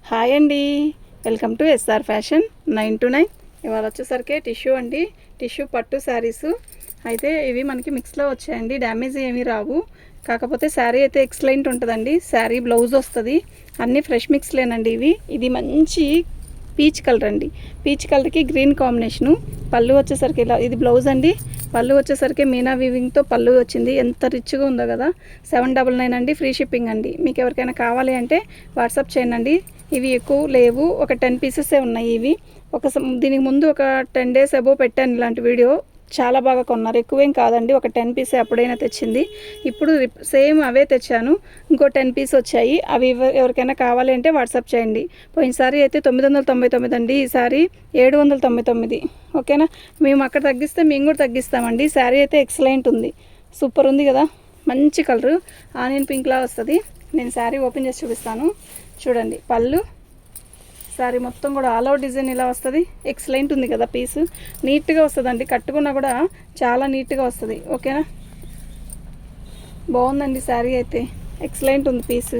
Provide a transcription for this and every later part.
Hi అండి, welcome to SR fashion 9 to 9. ఇవాళ వచ్చేసరికి టిష్యూ అండి, టిష్యూ పట్టు శారీస్ అయితే ఇవి మనకి మిక్స్లో వచ్చాయండి. డ్యామేజ్ ఏమీ రావు, కాకపోతే శారీ అయితే ఎక్సలెంట్ ఉంటుందండి. శారీ బ్లౌజ్ వస్తుంది, అన్నీ ఫ్రెష్ మిక్స్లేనండి. ఇది మంచి పీచ్ కలర్ అండి, పీచ్ కలర్కి గ్రీన్ కాంబినేషను. పళ్ళు వచ్చేసరికి ఇలా, ఇది బ్లౌజ్ అండి. పళ్ళు వచ్చేసరికి మీనా వీవింగ్తో పళ్ళు వచ్చింది, ఎంత రిచ్గా ఉందో కదా. 799 అండి, ఫ్రీ షిప్పింగ్ అండి. మీకు ఎవరికైనా కావాలి అంటే వాట్సాప్ చేయండి. ఇవి ఎక్కువ లేవు, ఒక 10 పీసెసే ఉన్నాయి. ఇవి దీనికి ముందు ఒక 10 days అబోవ్ పెట్టాను ఇలాంటి వీడియో, చాలా బాగా కొన్నారు. ఎక్కువేం కాదండి, ఒక 10 పీసే అప్పుడైనా తెచ్చింది. ఇప్పుడు సేమ్ అవే తెచ్చాను, ఇంకో 10 పీస్ వచ్చాయి. అవి ఎవరికైనా కావాలి అంటే వాట్సాప్ చేయండి. పోయినసారి అయితే 999 అండి, ఈసారి 799. ఓకేనా, మేము అక్కడ తగ్గిస్తే మేము కూడా తగ్గిస్తామండి. శారీ అయితే ఎక్సలెంట్ ఉంది, సూపర్ ఉంది కదా. మంచి కలరు, ఆనియన్ పింక్లా వస్తుంది. నేను శారీ ఓపెన్ చేసి చూపిస్తాను చూడండి. పళ్ళు, శారీ మొత్తం కూడా ఆల్ అవుట్ డిజైన్ ఇలా వస్తుంది. ఎక్సలెంట్ ఉంది కదా, పీసు నీట్గా వస్తుందండి, కట్టుకున్నా కూడా చాలా నీట్గా వస్తుంది. ఓకేనా, బాగుందండి శారీ అయితే, ఎక్సలెంట్ ఉంది పీసు.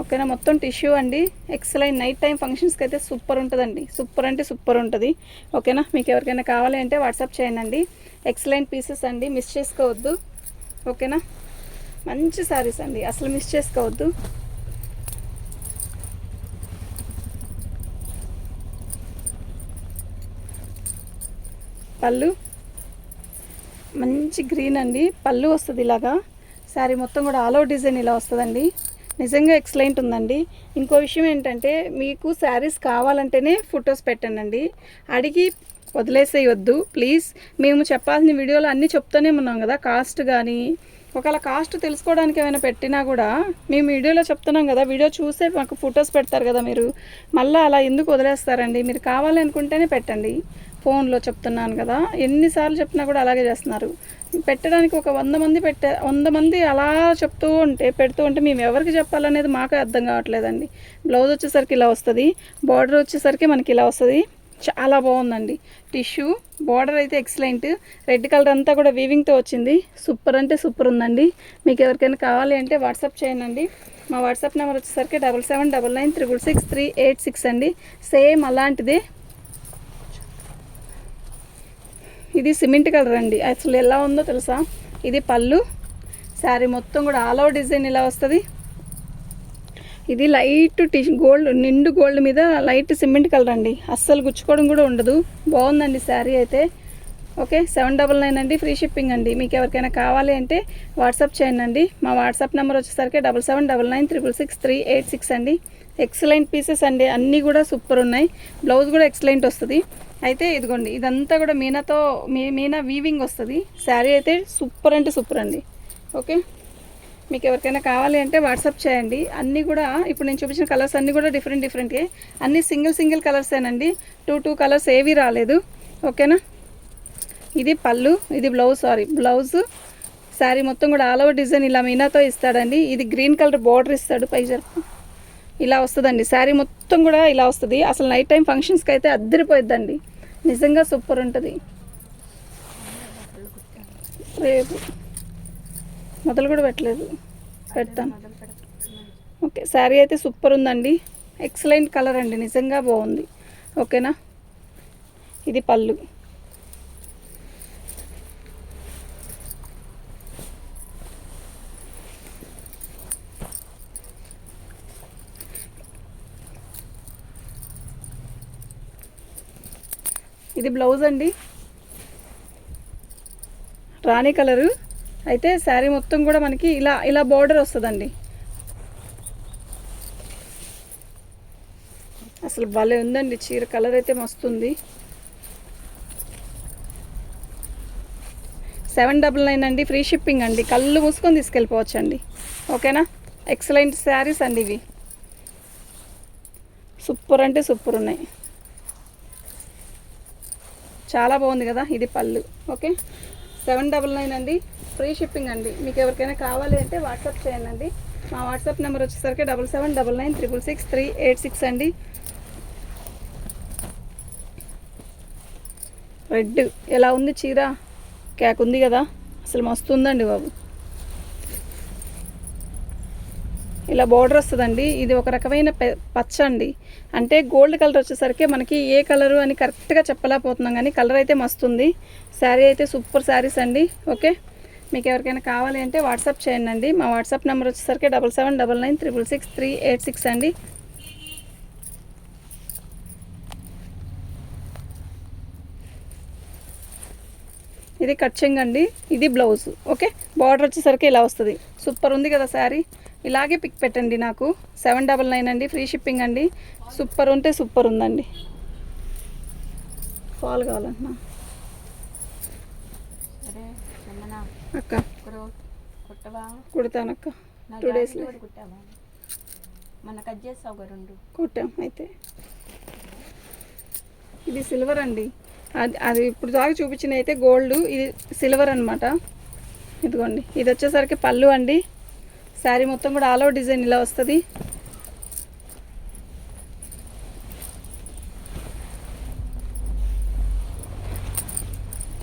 ఓకేనా, మొత్తం టిష్యూ అండి, ఎక్సలెంట్. నైట్ టైం ఫంక్షన్స్కి అయితే సూపర్ ఉంటుందండి, సూపర్ అంటే సూపర్ ఉంటుంది. ఓకేనా, మీకు ఎవరికైనా కావాలి అంటే వాట్సాప్ చేయండి. ఎక్సలెంట్ పీసెస్ అండి, మిస్ చేసుకోవద్దు. ఓకేనా, మంచి శారీస్ అండి, అసలు మిస్ చేసుకోవద్దు. పళ్ళు మంచి గ్రీన్ అండి, పళ్ళు వస్తుంది ఇలాగా. శారీ మొత్తం కూడా ఆల్ అవుట్ డిజైన్ ఇలా వస్తుందండి, నిజంగా ఎక్సలెంట్ ఉందండి. ఇంకో విషయం ఏంటంటే, మీకు శారీస్ కావాలంటేనే ఫొటోస్ పెట్టండి, అడిగి వదిలేసేయొద్దు ప్లీజ్. మేము చెప్పాల్సిన వీడియోలో అన్నీ చెప్తూనే ఉన్నాం కదా. కాస్ట్ కానీ ఒకవేళ కాస్ట్ తెలుసుకోవడానికి ఏమైనా పెట్టినా కూడా మేము వీడియోలో చెప్తున్నాం కదా, వీడియో చూసే మాకు ఫొటోస్ పెడతారు కదా మీరు, మళ్ళీ అలా ఎందుకు వదిలేస్తారండి? మీరు కావాలనుకుంటేనే పెట్టండి. ఫోన్లో చెప్తున్నాను కదా, ఎన్నిసార్లు చెప్పినా కూడా అలాగే చేస్తున్నారు. పెట్టడానికి ఒక 100 మంది అలా చెప్తూ ఉంటే పెడుతూ ఉంటే మేము ఎవరికి చెప్పాలనేది మాకే అర్థం కావట్లేదండి. బ్లౌజ్ వచ్చేసరికి ఇలా వస్తుంది, బార్డర్ వచ్చేసరికి మనకి ఇలా వస్తుంది. చాలా బాగుందండి టిష్యూ. బార్డర్ అయితే ఎక్సలెంట్, రెడ్ కలర్ అంతా కూడా వీవింగ్తో వచ్చింది. సూపర్ అంటే సూపర్ ఉందండి. మీకు ఎవరికైనా కావాలి అంటే వాట్సాప్ చేయండి. మా వాట్సాప్ నెంబర్ వచ్చేసరికి 7799666386 అండి. సేమ్ అలాంటిదే, ఇది సిమెంట్ కలర్ అండి. అసలు ఎలా ఉందో తెలుసా. ఇది పళ్ళు, శారీ మొత్తం కూడా ఆల్ ఓవర్ డిజైన్ ఇలా వస్తుంది. ఇది లైట్ గోల్డ్, నిండు గోల్డ్ మీద లైట్ సిమెంట్ కలర్ అండి, అస్సలు గుచ్చుకోవడం కూడా ఉండదు. బాగుందండి శారీ అయితే. ఓకే, 799 అండి, ఫ్రీ షిప్పింగ్ అండి. మీకు ఎవరికైనా కావాలి అంటే వాట్సాప్ చేయండి. మా వాట్సాప్ నెంబర్ వచ్చేసరికి 7799666386 అండి. ఎక్సలెంట్ పీసెస్ అండి, అన్నీ కూడా సూపర్ ఉన్నాయి. బ్లౌజ్ కూడా ఎక్సలెంట్ వస్తుంది. అయితే ఇదిగోండి, ఇదంతా కూడా మీనా వీవింగ్ వస్తుంది. శారీ అయితే సూపర్ అంటే సూపర్ అండి. ఓకే, మీకు ఎవరికైనా కావాలి అంటే వాట్సాప్ చేయండి. అన్నీ కూడా ఇప్పుడు నేను చూపించిన కలర్స్ అన్నీ కూడా డిఫరెంట్గా, అన్నీ సింగిల్ కలర్సేనండి. 2 కలర్స్ ఏవి రాలేదు. ఓకేనా, ఇది పళ్ళు, ఇది బ్లౌజ్. శారీ మొత్తం కూడా ఆల్ ఓవర్ డిజైన్ ఇలా మీనాతో ఇస్తాడండి. ఇది గ్రీన్ కలర్ బార్డర్ ఇస్తాడు, పై జరుపు ఇలా వస్తుందండి. శారీ మొత్తం కూడా ఇలా వస్తుంది. అసలు నైట్ టైం ఫంక్షన్స్కి అయితే అద్దరిపోయిద్దండి, నిజంగా సూపర్ ఉంటుంది. రేపు మొదలు కూడా పెట్టలేదు, పెడతాను. ఓకే, శారీ అయితే సూపర్ ఉందండి, ఎక్సలెంట్ కలర్ అండి, నిజంగా బాగుంది. ఓకేనా, ఇది పళ్ళు. ఇది బ్లౌజ్ అండి, రాణి కలరు. అయితే శారీ మొత్తం కూడా మనకి ఇలా బార్డర్ వస్తుందండి. అసలు భలే ఉందండి చీర, కలర్ అయితే మస్తుంది. 799 అండి, ఫ్రీ షిప్పింగ్ అండి. కళ్ళు మూసుకొని తీసుకెళ్ళిపోవచ్చు అండి. ఓకేనా, ఎక్సలెంట్ శారీస్ అండి ఇవి, సూపర్ అంటే సూపర్ ఉన్నాయి. చాలా బాగుంది కదా. ఇది పళ్ళు. ఓకే, 799 అండి, ఫ్రీ షిప్పింగ్ అండి. మీకు ఎవరికైనా కావాలి అంటే వాట్సాప్ చేయండి. మా వాట్సాప్ నెంబర్ వచ్చేసరికి 7799666386 అండి. రెడ్ ఎలా ఉంది చీర, క్యాక్ ఉంది కదా, అసలు మస్తు ఉందండి బాబు. ఇలా బార్డర్ వస్తుందండి. ఇది ఒక రకమైన పచ్చ అండి, అంటే గోల్డ్ కలర్ వచ్చేసరికి మనకి ఏ కలరు అని కరెక్ట్గా చెప్పలేకపోతున్నాం, కానీ కలర్ అయితే మస్తుంది. శారీ అయితే సూపర్ శారీస్ అండి. ఓకే, మీకు ఎవరికైనా కావాలి అంటే వాట్సాప్ చేయండి అండి. మా వాట్సాప్ నెంబర్ వచ్చేసరికి 7799666386 అండి. ఇది కట్చింగ్ అండి, ఇది బ్లౌజ్. ఓకే, బార్డర్ వచ్చేసరికి ఇలా వస్తుంది. సూపర్ ఉంది కదా శారీ. ఇలాగే పిక్ పెట్టండి నాకు. 799 అండి, ఫ్రీ షిప్పింగ్ అండి. సూపర్ ఉంటే సూపర్ ఉందండి. ఫాల్ కావాలంటున్నా అక్క, కుడతానక్క. 2 డేస్లో కుట్టాం. అయితే ఇది సిల్వర్ అండి. అది ఇప్పుడు దాకా చూపించిన అయితే గోల్డ్, ఇది సిల్వర్ అనమాట. ఇదిగోండి, ఇది వచ్చేసరికి పళ్ళు అండి. శారీ మొత్తం కూడా ఆల్ ఓవర్ డిజైన్ ఇలా వస్తుంది.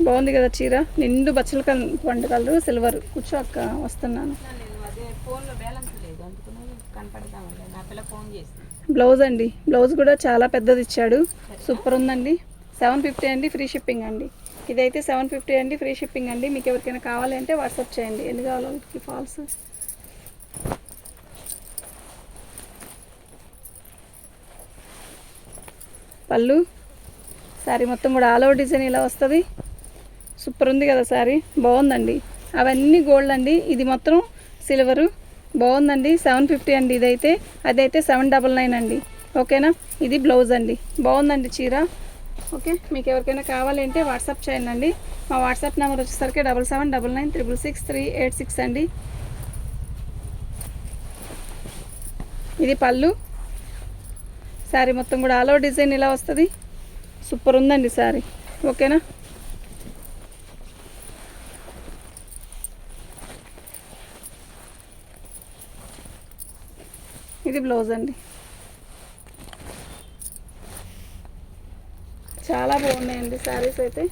బాగుంది కదా చీర, నిండు బచ్చల పండు కలరు, సిల్వర్. కూర్చో అక్క, వస్తున్నాను. బ్లౌజ్ అండి, బ్లౌజ్ కూడా చాలా పెద్దది ఇచ్చాడు. సూపర్ ఉందండి. 750 అండి, ఫ్రీ షిప్పింగ్ అండి. ఇదైతే 750 అండి, ఫ్రీ షిప్పింగ్ అండి. మీకు ఎవరికైనా కావాలి అంటే వాట్సాప్ చేయండి. ఎన్ని కావాలో ఫాల్స్. పళ్ళు, శారీ మొత్తం కూడా ఆల్ ఓవర్ డిజైన్ ఇలా వస్తుంది. సూపర్ ఉంది కదా శారీ, బాగుందండి. అవన్నీ గోల్డ్ అండి, ఇది మొత్తం సిల్వరు. బాగుందండి. 750 అండి ఇదైతే. అదైతే 799 అండి. ఓకేనా, ఇది బ్లౌజ్ అండి. బాగుందండి చీర. ఓకే, మీకు ఎవరికైనా కావాలి అంటే వాట్సాప్ చేయండి అండి. మా వాట్సాప్ నెంబర్ వచ్చేసరికి 7799666386 అండి. ఇది పళ్ళు, శారీ మొత్తం కూడా ఆల్ ఓవర్ డిజైన్ ఇలా వస్తుంది. సూపర్ ఉందండి శారీ. ఓకేనా, ఇది బ్లౌజ్ అండి. చాలా బాగున్నాయండి శారీస్ అయితే.